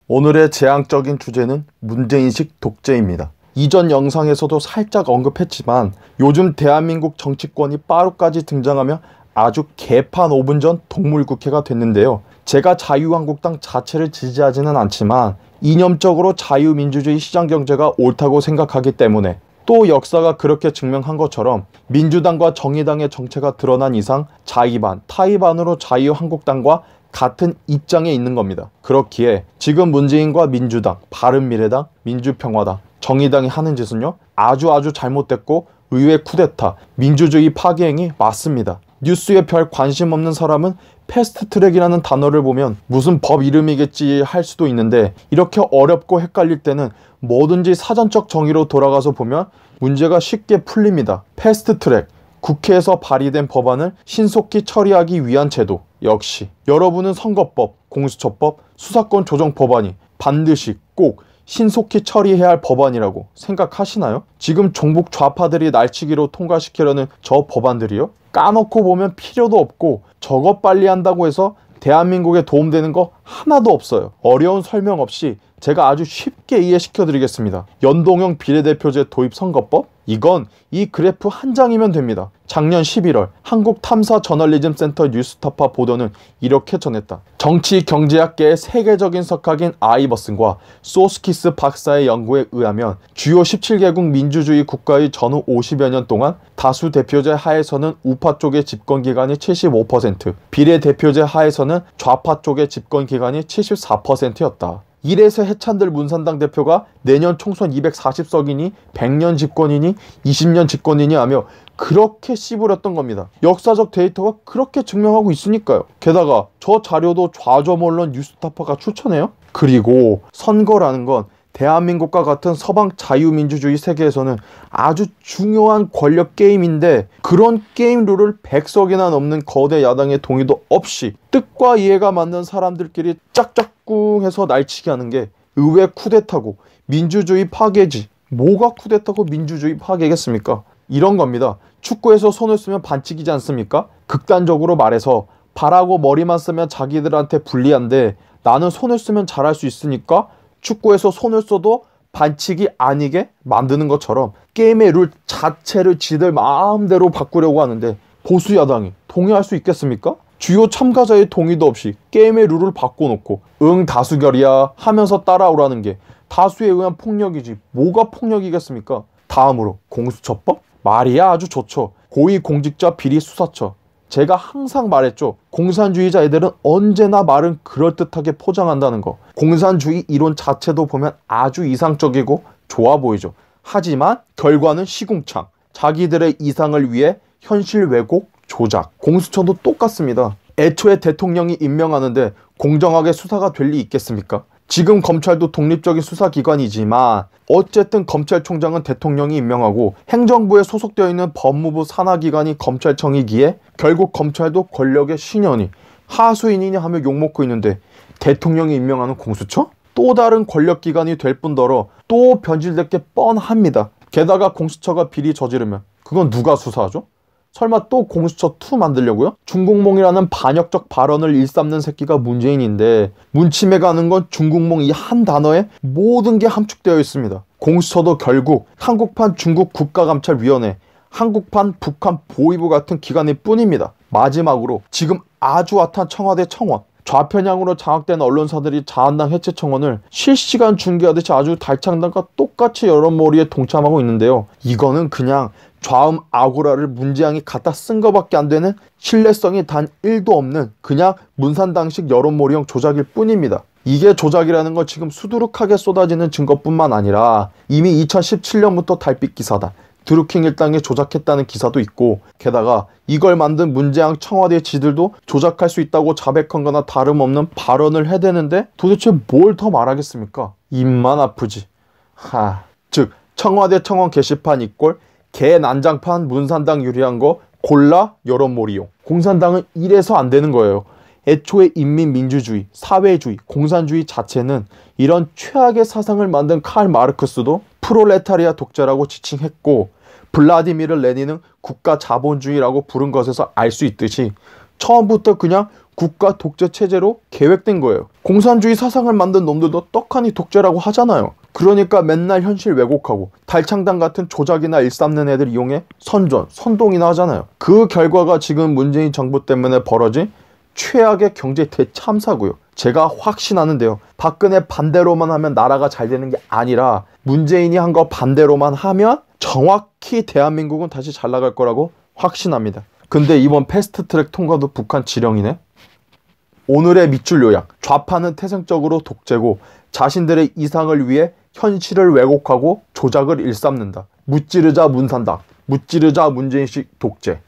오늘의 재앙적인 주제는 문제인식 독재입니다. 이전 영상에서도 살짝 언급했지만 요즘 대한민국 정치권이 빠루까지 등장하며 아주 개판 5분 전 동물국회가 됐는데요. 제가 자유한국당 자체를 지지하지는 않지만 이념적으로 자유민주주의 시장경제가 옳다고 생각하기 때문에, 또 역사가 그렇게 증명한 것처럼 민주당과 정의당의 정체가 드러난 이상 자의반, 타의반으로 자유한국당과 같은 입장에 있는 겁니다. 그렇기에 지금 문재인과 민주당, 바른미래당, 민주평화당, 정의당이 하는 짓은요, 아주 잘못됐고 의회 쿠데타, 민주주의 파괴행위 맞습니다. 뉴스에 별 관심 없는 사람은 패스트트랙이라는 단어를 보면 무슨 법 이름이겠지 할 수도 있는데, 이렇게 어렵고 헷갈릴 때는 뭐든지 사전적 정의로 돌아가서 보면 문제가 쉽게 풀립니다. 패스트트랙, 국회에서 발의된 법안을 신속히 처리하기 위한 제도. 역시 여러분은 선거법, 공수처법, 수사권 조정 법안이 반드시 꼭 신속히 처리해야 할 법안이라고 생각하시나요? 지금 종북 좌파들이 날치기로 통과시키려는 저 법안들이요? 까놓고 보면 필요도 없고 저것 빨리 한다고 해서 대한민국에 도움되는 거 하나도 없어요. 어려운 설명 없이 제가 아주 쉽게 이해시켜 드리겠습니다. 연동형 비례대표제 도입 선거법? 이건 이 그래프 한 장이면 됩니다. 작년 11월 한국탐사저널리즘센터 뉴스타파 보도는 이렇게 전했다. 정치경제학계의 세계적인 석학인 아이버슨과 소스키스 박사의 연구에 의하면 주요 17개국 민주주의 국가의 전후 50여 년 동안 다수 대표제 하에서는 우파 쪽의 집권기간이 75%, 비례대표제 하에서는 좌파 쪽의 집권기간이 74%였다. 이래서 해찬들 문산당 대표가 내년 총선 240석이니 100년 집권이니 20년 집권이니 하며 그렇게 씨부렸던 겁니다. 역사적 데이터가 그렇게 증명하고 있으니까요. 게다가 저 자료도 좌점 언론 뉴스타파가 추천해요. 그리고 선거라는 건 대한민국과 같은 서방 자유민주주의 세계에서는 아주 중요한 권력 게임인데, 그런 게임 룰을 100석이나 넘는 거대 야당의 동의도 없이 뜻과 이해가 맞는 사람들끼리 짝짝꿍 해서 날치기 하는 게 의회 쿠데타고 민주주의 파괴지. 뭐가 쿠데타고 민주주의 파괴겠습니까? 이런 겁니다. 축구에서 손을 쓰면 반칙이지 않습니까? 극단적으로 말해서 발하고 머리만 쓰면 자기들한테 불리한데 나는 손을 쓰면 잘할 수 있으니까 축구에서 손을 써도 반칙이 아니게 만드는 것처럼 게임의 룰 자체를 지들 마음대로 바꾸려고 하는데 보수 야당이 동의할 수 있겠습니까? 주요 참가자의 동의도 없이 게임의 룰을 바꿔놓고 응 다수결이야 하면서 따라오라는 게 다수에 의한 폭력이지 뭐가 폭력이겠습니까? 다음으로 공수처법? 말이야 아주 좋죠. 고위공직자 비리수사처. 제가 항상 말했죠. 공산주의자 애들은 언제나 말은 그럴듯하게 포장한다는 거. 공산주의 이론 자체도 보면 아주 이상적이고 좋아 보이죠. 하지만 결과는 시궁창. 자기들의 이상을 위해 현실 왜곡, 조작. 공수처도 똑같습니다. 애초에 대통령이 임명하는데 공정하게 수사가 될 리 있겠습니까? 지금 검찰도 독립적인 수사기관이지만 어쨌든 검찰총장은 대통령이 임명하고 행정부에 소속되어 있는 법무부 산하기관이 검찰청이기에 결국 검찰도 권력의 신현이 하수인이냐 하며 욕먹고 있는데 대통령이 임명하는 공수처? 또 다른 권력기관이 될 뿐더러 또 변질될 게 뻔합니다. 게다가 공수처가 비리 저지르면 그건 누가 수사하죠? 설마 또 공수처2 만들려고요? 중국몽이라는 반역적 발언을 일삼는 새끼가 문재인인데 문침해 가는 건 중국몽 이 한 단어에 모든 게 함축되어 있습니다. 공수처도 결국 한국판 중국 국가감찰위원회, 한국판 북한 보위부 같은 기관일 뿐입니다. 마지막으로 지금 아주 핫한 청와대 청원. 좌편향으로 장악된 언론사들이 자한당 해체 청원을 실시간 중계하듯이 아주 달창당과 똑같이 여론몰이에 동참하고 있는데요. 이거는 그냥 좌음 아고라를 문재양이 갖다 쓴 거밖에 안 되는 신뢰성이 단 1도 없는 그냥 문산당식 여론몰이형 조작일 뿐입니다. 이게 조작이라는 건 지금 수두룩하게 쏟아지는 증거뿐만 아니라 이미 2017년부터 달빛 기사다. 드루킹 일당이 조작했다는 기사도 있고, 게다가 이걸 만든 문재양 청와대 지들도 조작할 수 있다고 자백한 거나 다름없는 발언을 해대는데 도대체 뭘 더 말하겠습니까? 입만 아프지. 즉 청와대 청원 게시판 이꼴 개 난장판 문산당 유리한 거 골라 여론몰이용. 공산당은 이래서 안 되는 거예요. 애초에 인민민주주의, 사회주의, 공산주의 자체는 이런 최악의 사상을 만든 칼 마르크스도 프롤레타리아 독재라고 지칭했고, 블라디미르 레닌은 국가 자본주의라고 부른 것에서 알 수 있듯이 처음부터 그냥 국가 독재 체제로 계획된 거예요. 공산주의 사상을 만든 놈들도 떡하니 독재라고 하잖아요. 그러니까 맨날 현실 왜곡하고 달창당 같은 조작이나 일삼는 애들 이용해 선동이나 하잖아요. 그 결과가 지금 문재인 정부 때문에 벌어진 최악의 경제 대참사고요. 제가 확신하는데요. 박근혜 반대로만 하면 나라가 잘 되는 게 아니라 문재인이 한 거 반대로만 하면 정확히 대한민국은 다시 잘 나갈 거라고 확신합니다. 근데 이번 패스트트랙 통과도 북한 지령이네. 오늘의 밑줄 요약. 좌파는 태생적으로 독재고 자신들의 이상을 위해 현실을 왜곡하고 조작을 일삼는다. 무찌르자 문산당, 무찌르자 문재인식 독재.